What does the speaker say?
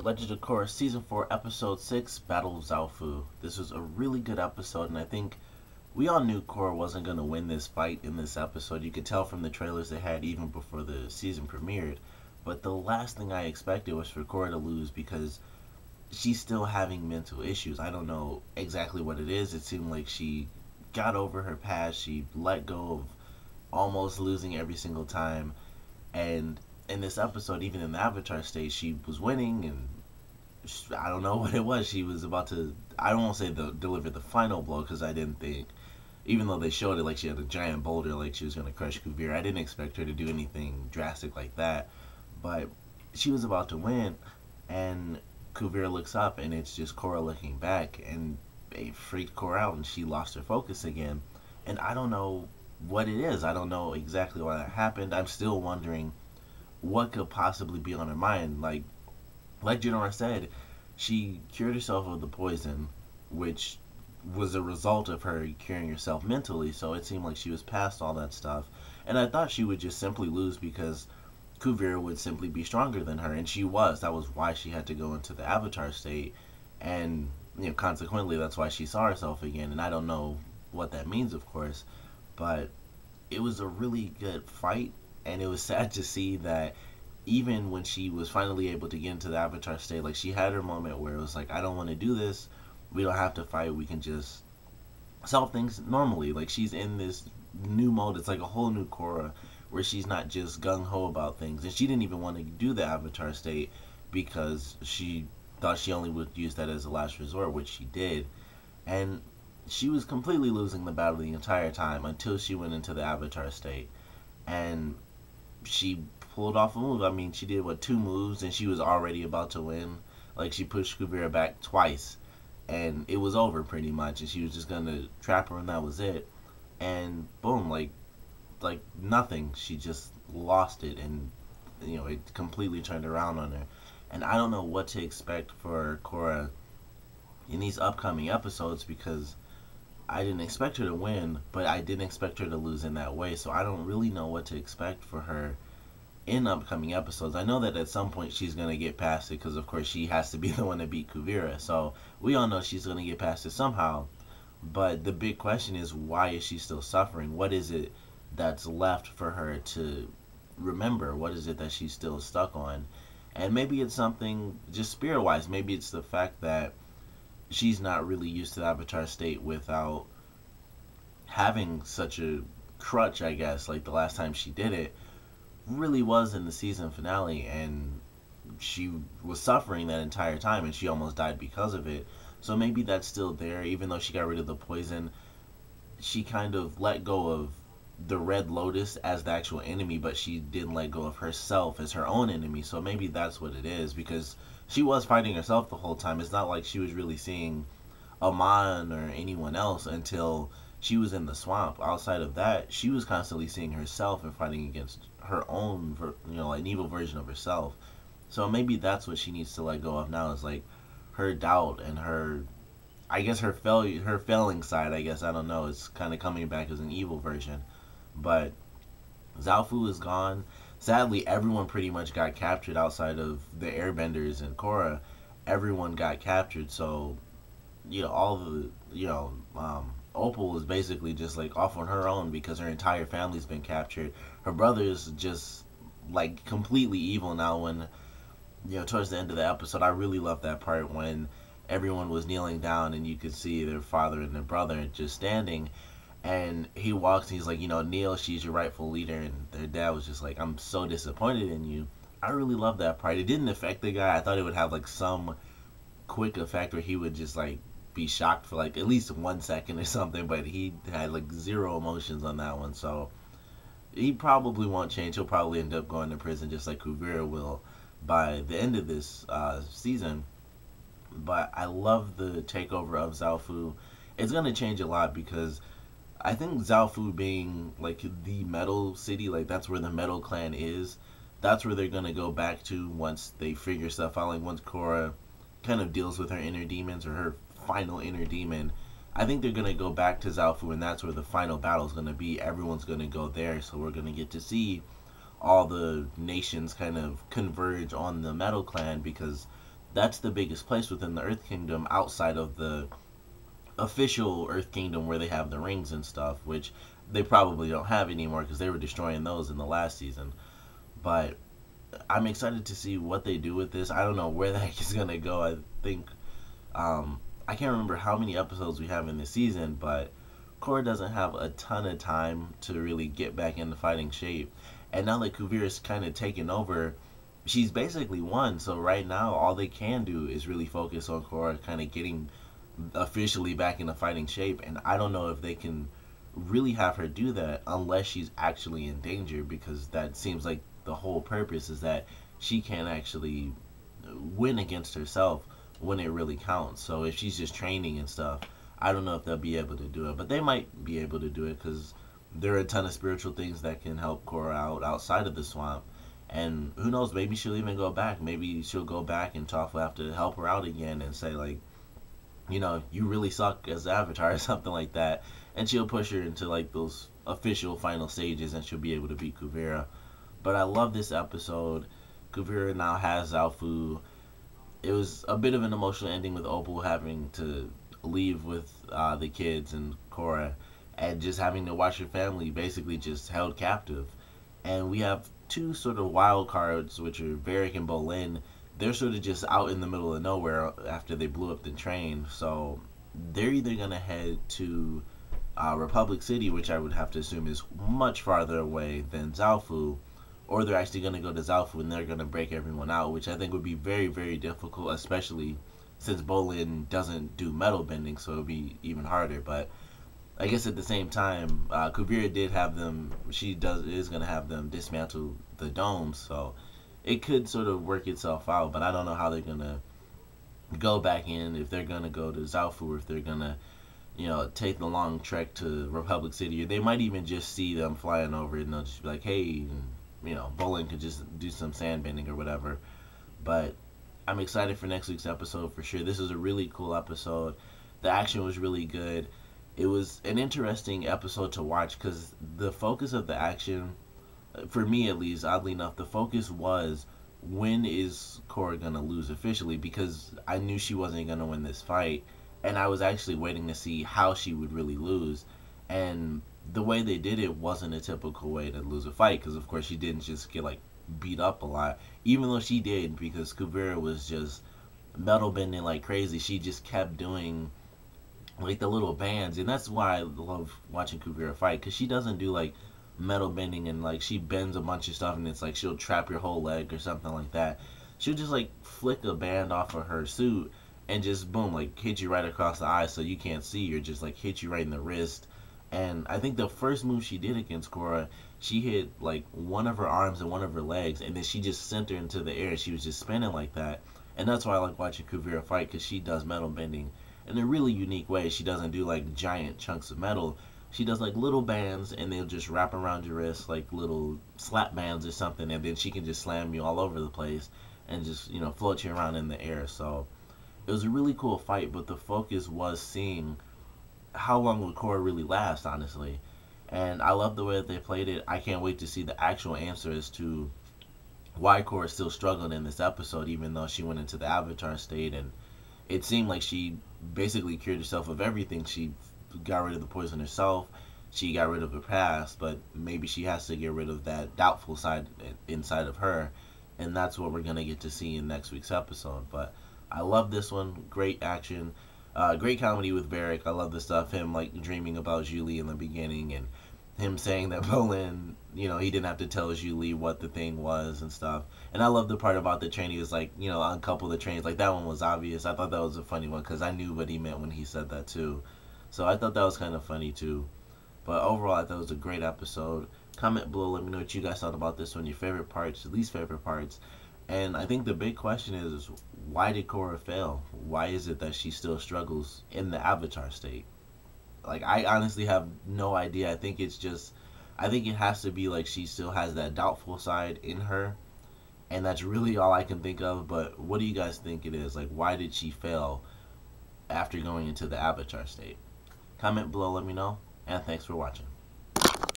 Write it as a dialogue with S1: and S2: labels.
S1: Legend of Korra Season 4, Episode 6, Battle of Zaofu. This was a really good episode, and I think we all knew Korra wasn't going to win this fight in this episode. You could tell from the trailers they had even before the season premiered. But the last thing I expected was for Korra to lose because she's still having mental issues. I don't know exactly what it is. It seemed like she got over her past. She let go of almost losing every single time. And in this episode, even in the Avatar stage, she was winning, and I don't know what it was. She was about to, I don't want to say deliver the final blow, because I didn't think, even though they showed it like she had a giant boulder, like she was going to crush Kuvira, I didn't expect her to do anything drastic like that. But she was about to win, and Kuvira looks up, and it's just Korra looking back, and it freaked Korra out, and she lost her focus again. And I don't know what it is. I don't know exactly why that happened. I'm still wondering what could possibly be on her mind. Like Jinora said, she cured herself of the poison, which was a result of her curing herself mentally, so it seemed like she was past all that stuff. And I thought she would just simply lose because Kuvira would simply be stronger than her, and she was. That was why she had to go into the Avatar state, and consequently, that's why she saw herself again. And I don't know what that means, of course, but it was a really good fight, and it was sad to see that even when she was finally able to get into the Avatar state, like, she had her moment where it was like, I don't want to do this. We don't have to fight. We can just solve things normally. Like, she's in this new mode. It's like a whole new Korra where she's not just gung-ho about things. And she didn't even want to do the Avatar state because she thought she only would use that as a last resort, which she did. And she was completely losing the battle the entire time until she went into the Avatar state. And she pulled off a move. I mean, she did, what, 2 moves, and she was already about to win. Like, she pushed Kuvira back twice, and it was over pretty much, and she was just gonna trap her, and that was it. And boom, like nothing. She just lost it, and it completely turned around on her. And I don't know what to expect for Korra in these upcoming episodes, because I didn't expect her to win, but I didn't expect her to lose in that way. So I don't really know what to expect for her in upcoming episodes. I know that at some point she's going to get past it, because of course she has to be the one to beat Kuvira. So we all know she's going to get past it somehow. But the big question is, why is she still suffering? What is it that's left for her to remember? What is it that she's still stuck on? And maybe it's something just spirit-wise. Maybe it's the fact that she's not really used to the Avatar state without having such a crutch, I guess. Like, the last time she did it really was in the season finale, and she was suffering that entire time, and she almost died because of it. So maybe that's still there. Even though she got rid of the poison, she kind of let go of the Red Lotus as the actual enemy, but she didn't let go of herself as her own enemy. So maybe that's what it is, because she was fighting herself the whole time. It's not like she was really seeing Amon or anyone else until she was in the swamp. Outside of that, she was constantly seeing herself and fighting against her own, an evil version of herself. So maybe that's what she needs to let go of now, is like her doubt and her, I guess, her failing side. I guess, I don't know. It's kind of coming back as an evil version. But Zaofu is gone. Sadly, everyone pretty much got captured outside of the Airbenders and Korra. Everyone got captured, so all the Opal is basically just like off on her own because her entire family's been captured. Her brother is just like completely evil now. When towards the end of the episode, I really loved that part when everyone was kneeling down and you could see their father and their brother just standing. And he walks and he's like, Neil, she's your rightful leader. And their dad was just like, I'm so disappointed in you. I really love that part. It didn't affect the guy. I thought it would have like some quick effect where he would just like be shocked for like at least 1 second or something. But he had like zero emotions on that one. So he probably won't change. He'll probably end up going to prison just like Kuvira will by the end of this season. But I love the takeover of Zaofu. It's going to change a lot, because I think Zaofu being like the metal city, like that's where the metal clan is. That's where they're gonna go back to once they figure stuff out. Like once Korra kind of deals with her inner demons, or her final inner demon, I think they're gonna go back to Zaofu, and that's where the final battle is gonna be. Everyone's gonna go there, so we're gonna get to see all the nations kind of converge on the metal clan, because that's the biggest place within the Earth Kingdom outside of the official Earth Kingdom where they have the rings and stuff, which they probably don't have anymore because they were destroying those in the last season. But I'm excited to see what they do with this. I don't know where the heck it's gonna go. I think I can't remember how many episodes we have in this season, but Korra doesn't have a ton of time to really get back into fighting shape. And now that Kuvira's kind of taken over, she's basically won. So right now, all they can do is really focus on Korra kind of getting officially back into fighting shape. And I don't know if they can really have her do that unless she's actually in danger, because that seems like the whole purpose is that she can't actually win against herself when it really counts. So if she's just training and stuff, I don't know if they'll be able to do it, but they might be able to do it because there are a ton of spiritual things that can help Korra out outside of the swamp. And who knows, maybe she'll even go back. Maybe she'll go back and Toph will have to help her out again and say, like, you know, you really suck as Avatar or something like that. And she'll push her into, like, those official final stages and she'll be able to beat Kuvira. But I love this episode. Kuvira now has Zaofu. It was a bit of an emotional ending with Opal having to leave with the kids and Korra, and just having to watch her family basically just held captive. And we have two sort of wild cards, which are Varric and Bolin. They're sort of just out in the middle of nowhere after they blew up the train. So they're either going to head to Republic City, which I would have to assume is much farther away than Zaofu, or they're actually going to go to Zaofu and they're going to break everyone out, which I think would be very, very difficult, especially since Bolin doesn't do metal bending, so it would be even harder. But I guess at the same time, Kuvira did have them, is going to have them dismantle the domes, so it could sort of work itself out, but I don't know how they're going to go back in, if they're going to go to Zaofu, or if they're going to, you know, take the long trek to Republic City, or they might even just see them flying over and they'll just be like, hey, and, you know, Bolin could just do some sand bending or whatever. But I'm excited for next week's episode for sure. This is a really cool episode. The action was really good. It was an interesting episode to watch because the focus of the action, for me at least, oddly enough, the focus was, when is Korra going to lose officially? Because I knew she wasn't going to win this fight, and I was actually waiting to see how she would really lose. And the way they did it wasn't a typical way to lose a fight, because of course she didn't just get like beat up a lot, even though she did, because Kuvira was just metal bending like crazy. She just kept doing like the little bands, and that's why I love watching Kuvira fight, because she doesn't do like metal bending and like she bends a bunch of stuff and it's like she'll trap your whole leg or something like that. She'll just like flick a band off of her suit and just boom, like hit you right across the eye so you can't see, or just like hit you right in the wrist. And I think the first move she did against Korra, she hit like one of her arms and one of her legs, and then she just sent her into the air. She was just spinning like that. And that's why I like watching Kuvira fight, because she does metal bending in a really unique way. She doesn't do like giant chunks of metal. She does like little bands, and they'll just wrap around your wrist like little slap bands or something, and then she can just slam you all over the place and just, you know, float you around in the air. So it was a really cool fight, but the focus was seeing how long would Korra really last, honestly. And I love the way that they played it. I can't wait to see the actual answer as to why Korra still struggled in this episode, even though she went into the Avatar state, and it seemed like she basically cured herself of everything. She got rid of the poison herself, she got rid of her past, but maybe she has to get rid of that doubtful side inside of her, and that's what we're going to get to see in next week's episode. But I love this one. Great action. Great comedy with Varric. I love the stuff, him like dreaming about Julie in the beginning, and him saying that Bolin, you know, he didn't have to tell Julie what the thing was and stuff. And I love the part about the train. He was like, you know, uncouple the trains. Like, that one was obvious. I thought that was a funny one because I knew what he meant when he said that too. So I thought that was kind of funny too. But overall, I thought it was a great episode. Comment below, let me know what you guys thought about this one, your favorite parts, least favorite parts. And I think the big question is why did Korra fail? Why is it that she still struggles in the Avatar state? Like, I honestly have no idea. I think it's just, I think it has to be like she still has that doubtful side in her, and that's really all I can think of. But what do you guys think it is? Like, why did she fail after going into the Avatar state? Comment below, let me know, and thanks for watching.